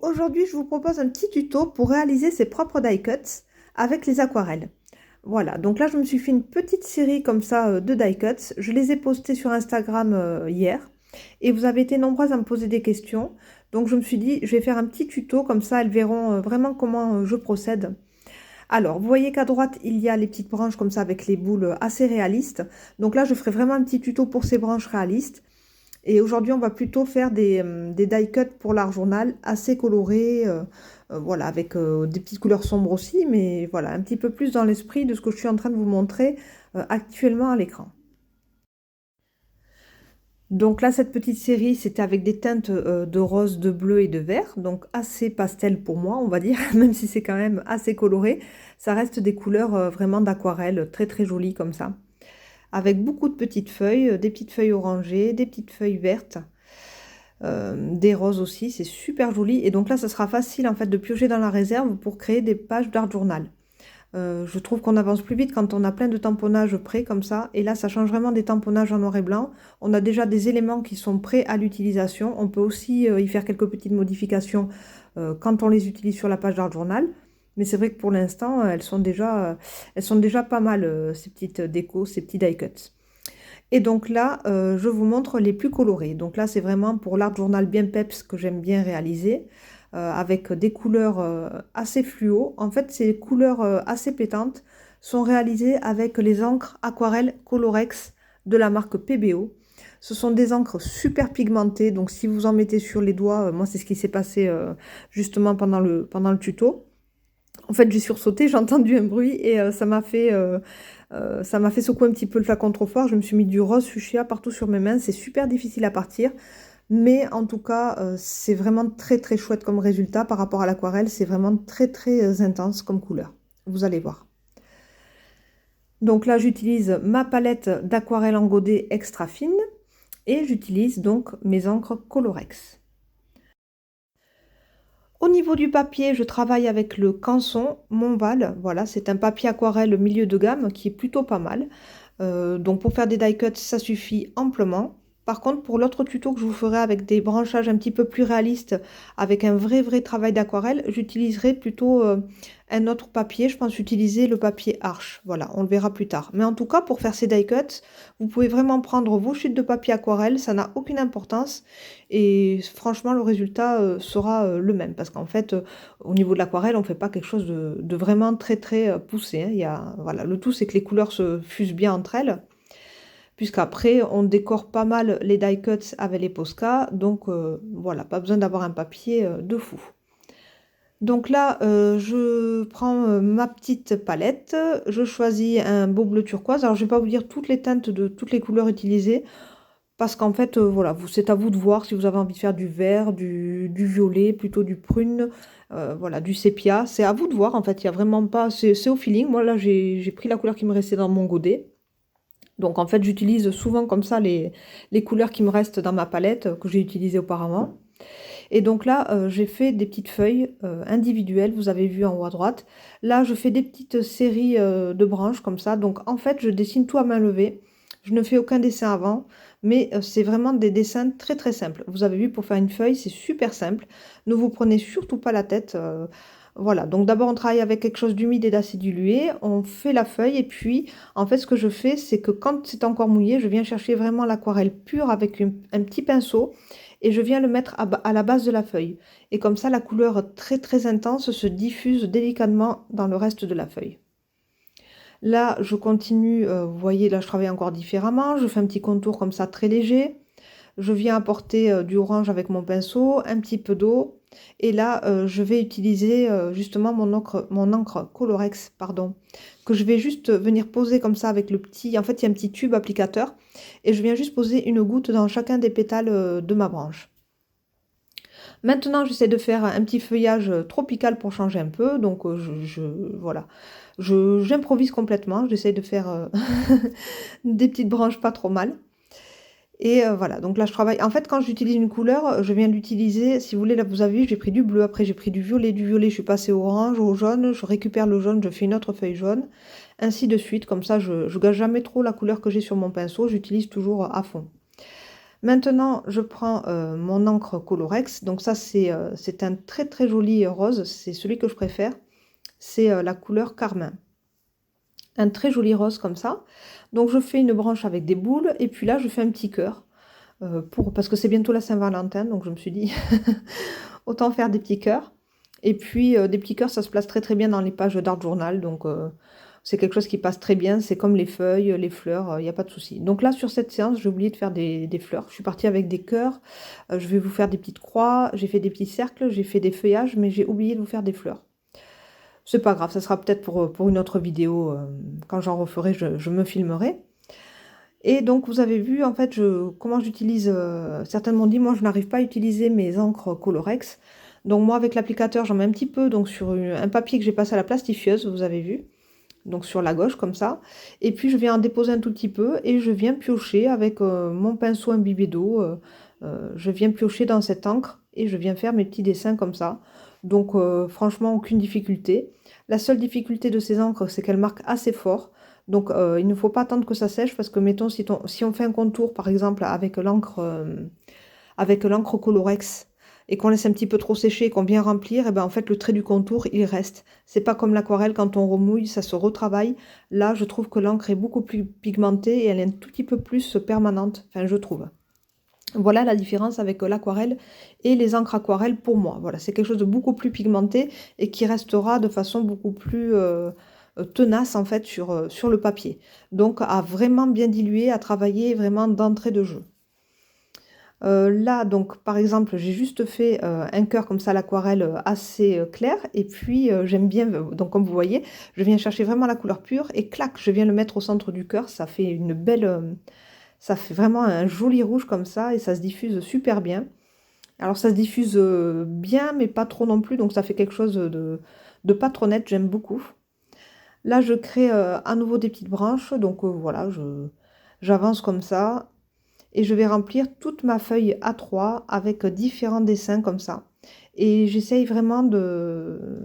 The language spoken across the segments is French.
Aujourd'hui, je vous propose un petit tuto pour réaliser ses propres die cuts avec les aquarelles. Voilà, donc là, je me suis fait une petite série comme ça de die cuts. Je les ai postés sur Instagram hier et vous avez été nombreuses à me poser des questions. Donc, je me suis dit, je vais faire un petit tuto comme ça, elles verront vraiment comment je procède. Alors, vous voyez qu'à droite, il y a les petites branches comme ça avec les boules assez réalistes. Donc là, je ferai vraiment un petit tuto pour ces branches réalistes. Et aujourd'hui, on va plutôt faire des die cuts pour l'art journal assez colorés, voilà, avec des petites couleurs sombres aussi, mais voilà, un petit peu plus dans l'esprit de ce que je suis en train de vous montrer actuellement à l'écran. Donc là, cette petite série, c'était avec des teintes de rose, de bleu et de vert, donc assez pastel pour moi, on va dire, même si c'est quand même assez coloré. Ça reste des couleurs vraiment d'aquarelle, très très jolies comme ça, avec beaucoup de petites feuilles, des petites feuilles orangées, des petites feuilles vertes. Des roses aussi, c'est super joli. Et donc là, ça sera facile en fait de piocher dans la réserve pour créer des pages d'art journal. Je trouve qu'on avance plus vite quand on a plein de tamponnages prêts comme ça. Et là, ça change vraiment des tamponnages en noir et blanc. On a déjà des éléments qui sont prêts à l'utilisation. On peut aussi y faire quelques petites modifications quand on les utilise sur la page d'art journal. Mais c'est vrai que pour l'instant, elles sont déjà pas mal, ces petites décos, ces petits die cuts. Et donc là, je vous montre les plus colorés. Donc là, c'est vraiment pour l'art journal bien peps que j'aime bien réaliser, avec des couleurs assez fluo. En fait, ces couleurs assez pétantes sont réalisées avec les encres aquarelles Colorex de la marque PBO. Ce sont des encres super pigmentées, donc si vous en mettez sur les doigts, moi c'est ce qui s'est passé justement pendant le tuto. En fait, j'ai sursauté, j'ai entendu un bruit et ça m'a fait secouer un petit peu le flacon trop fort. Je me suis mis du rose fuchsia partout sur mes mains. C'est super difficile à partir. Mais en tout cas, c'est vraiment très très chouette comme résultat par rapport à l'aquarelle. C'est vraiment très très intense comme couleur. Vous allez voir. Donc là, j'utilise ma palette d'aquarelle en godet extra fine. Et j'utilise donc mes encres Colorex. Au niveau du papier, je travaille avec le Canson Montval. Voilà, c'est un papier aquarelle milieu de gamme qui est plutôt pas mal. Donc pour faire des die cuts, ça suffit amplement. Par contre, pour l'autre tuto que je vous ferai avec des branchages un petit peu plus réalistes, avec un vrai travail d'aquarelle, j'utiliserai plutôt un autre papier. Je pense utiliser le papier Arche. Voilà, on le verra plus tard. Mais en tout cas, pour faire ces die cuts, vous pouvez vraiment prendre vos chutes de papier aquarelle. Ça n'a aucune importance. Et franchement, le résultat sera le même. Parce qu'en fait, au niveau de l'aquarelle, on ne fait pas quelque chose de vraiment très poussé, hein. Voilà, le tout, c'est que les couleurs se fusent bien entre elles. Puisqu'après, on décore pas mal les die cuts avec les Posca. Donc voilà, pas besoin d'avoir un papier de fou. Donc là, je prends ma petite palette, je choisis un beau bleu turquoise. Alors, je ne vais pas vous dire toutes les teintes de toutes les couleurs utilisées, parce qu'en fait, voilà, c'est à vous de voir si vous avez envie de faire du vert, du violet, plutôt du prune, voilà, du sépia. C'est à vous de voir, en fait, il n'y a vraiment pas... C'est au feeling. Moi, là, j'ai pris la couleur qui me restait dans mon godet. Donc, en fait, j'utilise souvent comme ça les couleurs qui me restent dans ma palette, que j'ai utilisées auparavant. Et donc là, j'ai fait des petites feuilles individuelles, vous avez vu en haut à droite. Là, je fais des petites séries de branches comme ça. Donc en fait, je dessine tout à main levée. Je ne fais aucun dessin avant, mais c'est vraiment des dessins très simples. Vous avez vu, pour faire une feuille, c'est super simple. Ne vous prenez surtout pas la tête. Voilà, donc d'abord on travaille avec quelque chose d'humide et d'assez dilué, on fait la feuille et puis en fait ce que je fais c'est que quand c'est encore mouillé, je viens chercher vraiment l'aquarelle pure avec un petit pinceau et je viens le mettre à la base de la feuille. Et comme ça, la couleur très intense se diffuse délicatement dans le reste de la feuille. Là, je continue, vous voyez, là, je travaille encore différemment. Je fais un petit contour comme ça, très léger. Je viens apporter du orange avec mon pinceau, un petit peu d'eau. Et là, je vais utiliser justement mon encre Colorex, pardon, que je vais juste venir poser comme ça avec le petit... En fait, il y a un petit tube applicateur. Et je viens juste poser une goutte dans chacun des pétales de ma branche. Maintenant, j'essaie de faire un petit feuillage tropical pour changer un peu. Donc, voilà, j'improvise complètement. J'essaie de faire des petites branches pas trop mal. Et voilà, donc là, je travaille. En fait, quand j'utilise une couleur, je viens l'utiliser. Si vous voulez, là, vous avez vu, j'ai pris du bleu. Après, j'ai pris du violet. Du violet, je suis passée au orange, au jaune. Je récupère le jaune, je fais une autre feuille jaune. Ainsi de suite. Comme ça, je ne gâche jamais trop la couleur que j'ai sur mon pinceau. J'utilise toujours à fond. Maintenant, je prends mon encre Colorex. Donc ça, c'est un très très joli rose. C'est celui que je préfère. C'est la couleur carmin. Un très joli rose comme ça. Donc je fais une branche avec des boules. Et puis là, je fais un petit cœur. Parce que c'est bientôt la Saint-Valentin. Donc je me suis dit, autant faire des petits cœurs. Et puis des petits cœurs, ça se place très très bien dans les pages d'art journal. Donc c'est quelque chose qui passe très bien. C'est comme les feuilles, les fleurs, il n'y a pas de souci. Donc là, sur cette séance, j'ai oublié de faire des fleurs. Je suis partie avec des cœurs. Je vais vous faire des petites croix. J'ai fait des petits cercles. J'ai fait des feuillages. Mais j'ai oublié de vous faire des fleurs. C'est pas grave, ça sera peut-être pour une autre vidéo. Quand j'en referai, je me filmerai. Et donc, vous avez vu, en fait, comment j'utilise. Certains m'ont dit, moi, je n'arrive pas à utiliser mes encres Colorex. Donc, moi, avec l'applicateur, j'en mets un petit peu donc, sur un papier que j'ai passé à la plastifieuse, vous avez vu. Donc, sur la gauche, comme ça. Et puis, je viens en déposer un tout petit peu et je viens piocher avec mon pinceau imbibé d'eau. Je viens piocher dans cette encre et je viens faire mes petits dessins comme ça. Donc, franchement, aucune difficulté. La seule difficulté de ces encres, c'est qu'elles marquent assez fort. Donc, il ne faut pas attendre que ça sèche parce que, mettons, si on fait un contour, par exemple, avec l'encre Colorex et qu'on laisse un petit peu trop sécher et qu'on vient remplir, et ben en fait, le trait du contour, il reste. C'est pas comme l'aquarelle, quand on remouille, ça se retravaille. Là, je trouve que l'encre est beaucoup plus pigmentée et elle est un tout petit peu plus permanente, enfin, je trouve. Voilà la différence avec l'aquarelle et les encres aquarelles pour moi. Voilà, c'est quelque chose de beaucoup plus pigmenté et qui restera de façon beaucoup plus tenace en fait sur le papier. Donc à vraiment bien diluer, à travailler vraiment d'entrée de jeu. Là, donc, par exemple, j'ai juste fait un cœur comme ça, l'aquarelle assez clair. Et puis, j'aime bien, donc comme vous voyez, je viens chercher vraiment la couleur pure et clac, je viens le mettre au centre du cœur. Ça fait une belle, ça fait vraiment un joli rouge comme ça et ça se diffuse super bien. Alors ça se diffuse bien, mais pas trop non plus, donc ça fait quelque chose de pas trop net, j'aime beaucoup. Là, je crée à nouveau des petites branches, donc voilà, j'avance comme ça et je vais remplir toute ma feuille A3 avec différents dessins comme ça. Et j'essaye vraiment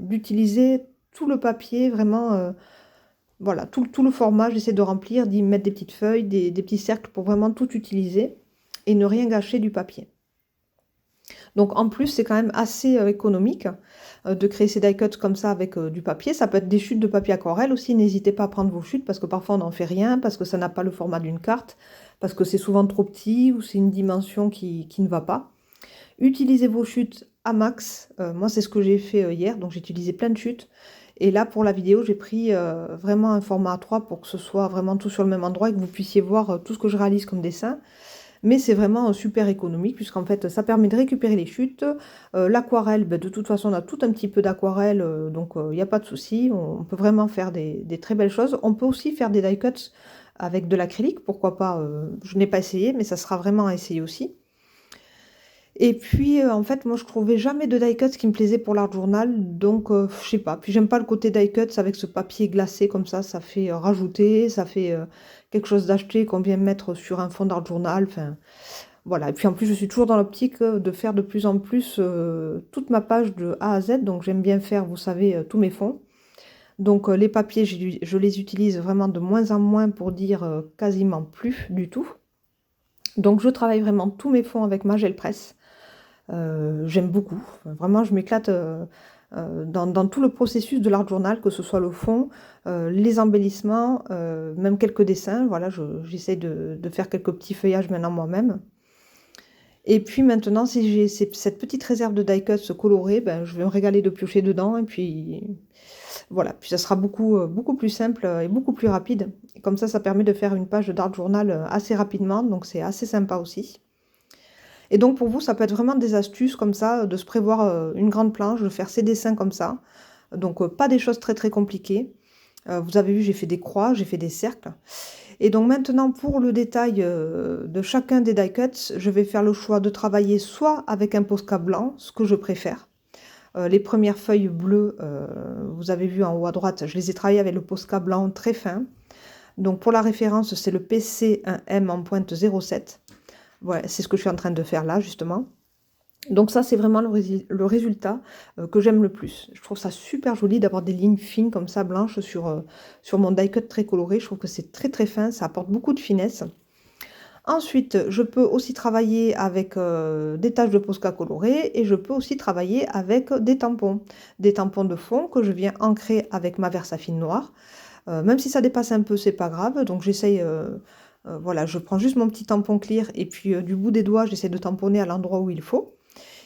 d'utiliser tout le papier, vraiment, voilà, tout le format, j'essaie de remplir, d'y mettre des petites feuilles, des petits cercles pour vraiment tout utiliser et ne rien gâcher du papier. Donc en plus, c'est quand même assez économique de créer ces die cuts comme ça avec du papier. Ça peut être des chutes de papier aquarelle aussi. N'hésitez pas à prendre vos chutes parce que parfois on n'en fait rien, parce que ça n'a pas le format d'une carte, parce que c'est souvent trop petit ou c'est une dimension qui ne va pas. Utilisez vos chutes à max. Moi, c'est ce que j'ai fait hier, donc j'ai utilisé plein de chutes. Et là, pour la vidéo, j'ai pris vraiment un format A3 pour que ce soit vraiment tout sur le même endroit et que vous puissiez voir tout ce que je réalise comme dessin. Mais c'est vraiment super économique puisqu'en fait ça permet de récupérer les chutes. L'aquarelle, ben, de toute façon on a tout un petit peu d'aquarelle, donc il n'y a pas de souci. On peut vraiment faire des très belles choses. On peut aussi faire des die cuts avec de l'acrylique, pourquoi pas. Je n'ai pas essayé, mais ça sera vraiment à essayer aussi. Et puis, en fait, moi, je trouvais jamais de die cuts qui me plaisait pour l'art journal, donc je sais pas. Puis j'aime pas le côté die cuts avec ce papier glacé comme ça fait rajouter, ça fait quelque chose d'acheté qu'on vient mettre sur un fond d'art journal. Enfin, voilà. Et puis en plus, je suis toujours dans l'optique de faire de plus en plus toute ma page de A à Z, donc j'aime bien faire, vous savez, tous mes fonds. Donc les papiers, je les utilise vraiment de moins en moins pour dire quasiment plus du tout. Donc je travaille vraiment tous mes fonds avec ma gel presse. J'aime beaucoup. Vraiment, je m'éclate dans tout le processus de l'art journal, que ce soit le fond, les embellissements, même quelques dessins. Voilà, j'essaie de faire quelques petits feuillages maintenant moi-même. Et puis maintenant, si j'ai cette petite réserve de die cuts colorés, ben, je vais me régaler de piocher dedans. Et puis voilà, puis ça sera beaucoup plus simple et beaucoup plus rapide. Et comme ça permet de faire une page d'art journal assez rapidement, donc c'est assez sympa aussi. Et donc pour vous, ça peut être vraiment des astuces comme ça, de se prévoir une grande planche, de faire ces dessins comme ça. Donc pas des choses très très compliquées. Vous avez vu, j'ai fait des croix, j'ai fait des cercles. Et donc maintenant, pour le détail de chacun des die cuts, je vais faire le choix de travailler soit avec un Posca blanc, ce que je préfère. Les premières feuilles bleues, vous avez vu en haut à droite, je les ai travaillées avec le Posca blanc très fin. Donc pour la référence, c'est le PC1M en pointe 07. Voilà, c'est ce que je suis en train de faire là, justement. Donc ça, c'est vraiment le résultat que j'aime le plus. Je trouve ça super joli d'avoir des lignes fines comme ça, blanches, sur mon die cut très coloré. Je trouve que c'est très très fin, ça apporte beaucoup de finesse. Ensuite, je peux aussi travailler avec des taches de Posca colorées et je peux aussi travailler avec des tampons. Des tampons de fond que je viens ancrer avec ma Versafine noire. Même si ça dépasse un peu, c'est pas grave. Donc j'essaye, voilà, je prends juste mon petit tampon clear et puis du bout des doigts, j'essaie de tamponner à l'endroit où il faut.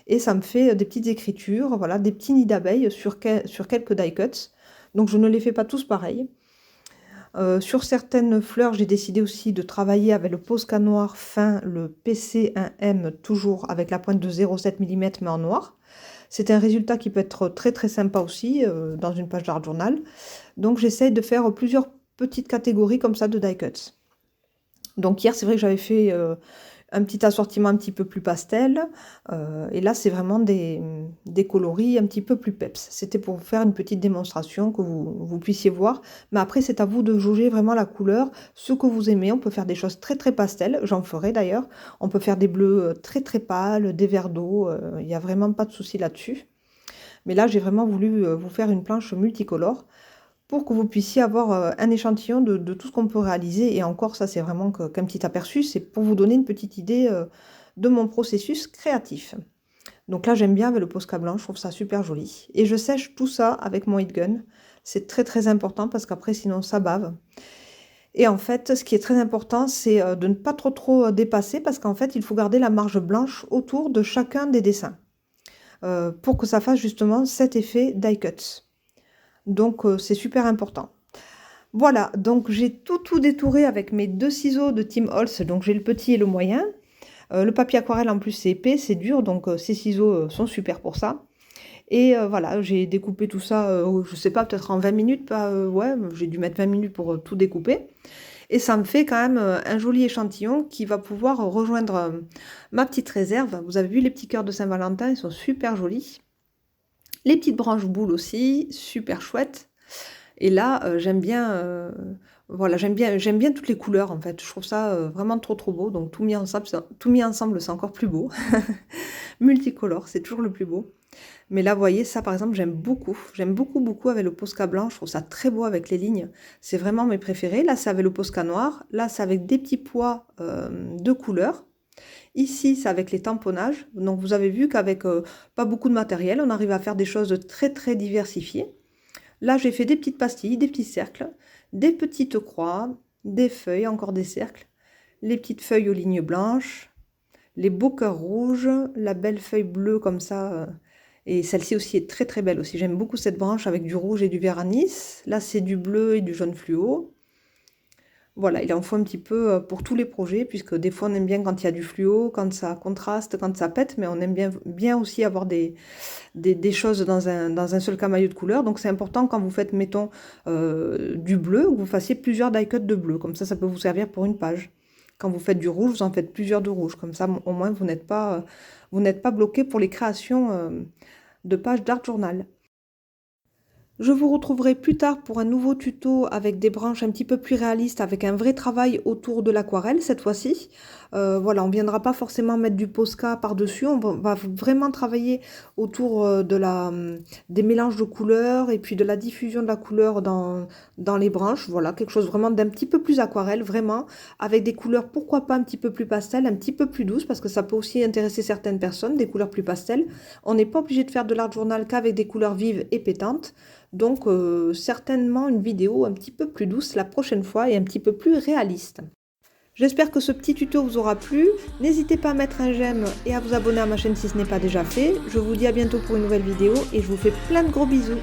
Et ça me fait des petites écritures, voilà, des petits nids d'abeilles sur quelques die cuts. Donc je ne les fais pas tous pareils. Sur certaines fleurs, j'ai décidé aussi de travailler avec le Posca noir fin, le PC1M, toujours avec la pointe de 0,7 mm mais en noir. C'est un résultat qui peut être très très sympa aussi dans une page d'art journal. Donc j'essaye de faire plusieurs petites catégories comme ça de die cuts. Donc hier, c'est vrai que j'avais fait un petit assortiment un petit peu plus pastel. Et là, c'est vraiment des coloris un petit peu plus peps. C'était pour faire une petite démonstration que vous puissiez voir. Mais après, c'est à vous de jauger vraiment la couleur, ce que vous aimez. On peut faire des choses très très pastel. J'en ferai d'ailleurs. On peut faire des bleus très très pâles, des verts d'eau. Il n'y a vraiment pas de souci là-dessus. Mais là, j'ai vraiment voulu vous faire une planche multicolore pour que vous puissiez avoir un échantillon de tout ce qu'on peut réaliser. Et encore, ça, c'est vraiment qu'un petit aperçu. C'est pour vous donner une petite idée de mon processus créatif. Donc là, j'aime bien avec le Posca blanc. Je trouve ça super joli. Et je sèche tout ça avec mon heat gun. C'est très, très important parce qu'après, sinon, ça bave. Et en fait, ce qui est très important, c'est de ne pas trop dépasser parce qu'en fait, il faut garder la marge blanche autour de chacun des dessins pour que ça fasse justement cet effet die cuts. Donc, c'est super important. Voilà, donc j'ai tout détouré avec mes deux ciseaux de Tim Holtz. Donc, j'ai le petit et le moyen. Le papier aquarelle, en plus, c'est épais, c'est dur. Donc, ces ciseaux sont super pour ça. Et voilà, j'ai découpé tout ça, je sais pas, peut-être en 20 minutes. Ouais, j'ai dû mettre 20 minutes pour tout découper. Et ça me fait quand même un joli échantillon qui va pouvoir rejoindre ma petite réserve. Vous avez vu les petits cœurs de Saint-Valentin, ils sont super jolis. Les petites branches boules aussi, super chouettes. Et là, j'aime bien, voilà, j'aime bien toutes les couleurs en fait. Je trouve ça vraiment trop beau. Donc tout mis ensemble, c'est encore plus beau. Multicolore, c'est toujours le plus beau. Mais là, vous voyez, ça par exemple, j'aime beaucoup. J'aime beaucoup avec le Posca blanc. Je trouve ça très beau avec les lignes. C'est vraiment mes préférés. Là, c'est avec le Posca noir. Là, c'est avec des petits pois de couleurs. Ici, c'est avec les tamponnages. Donc, vous avez vu qu'avec pas beaucoup de matériel, on arrive à faire des choses très diversifiées. Là, j'ai fait des petites pastilles, des petits cercles, des petites croix, des feuilles, encore des cercles, les petites feuilles aux lignes blanches, les beaux cœurs rouges, la belle feuille bleue comme ça. Et celle-ci aussi est très belle aussi. J'aime beaucoup cette branche avec du rouge et du vert anis. Là, c'est du bleu et du jaune fluo. Voilà, il en faut un petit peu pour tous les projets, puisque des fois on aime bien quand il y a du fluo, quand ça contraste, quand ça pète, mais on aime bien aussi avoir des choses dans un seul camailleux de couleurs. Donc c'est important quand vous faites, mettons, du bleu, que vous fassiez plusieurs die cuts de bleu. Comme ça peut vous servir pour une page. Quand vous faites du rouge, vous en faites plusieurs de rouge. Comme ça, au moins, vous n'êtes pas bloqué pour les créations de pages d'art journal. Je vous retrouverai plus tard pour un nouveau tuto avec des branches un petit peu plus réalistes, avec un vrai travail autour de l'aquarelle cette fois-ci. Voilà, on ne viendra pas forcément mettre du Posca par-dessus, on va vraiment travailler autour des mélanges de couleurs et puis de la diffusion de la couleur dans les branches. Voilà, quelque chose vraiment d'un petit peu plus aquarelle, vraiment, avec des couleurs, pourquoi pas un petit peu plus pastel, un petit peu plus douces, parce que ça peut aussi intéresser certaines personnes, des couleurs plus pastel. On n'est pas obligé de faire de l'art journal qu'avec des couleurs vives et pétantes. Donc certainement une vidéo un petit peu plus douce la prochaine fois et un petit peu plus réaliste. J'espère que ce petit tuto vous aura plu. N'hésitez pas à mettre un j'aime et à vous abonner à ma chaîne si ce n'est pas déjà fait. Je vous dis à bientôt pour une nouvelle vidéo et je vous fais plein de gros bisous.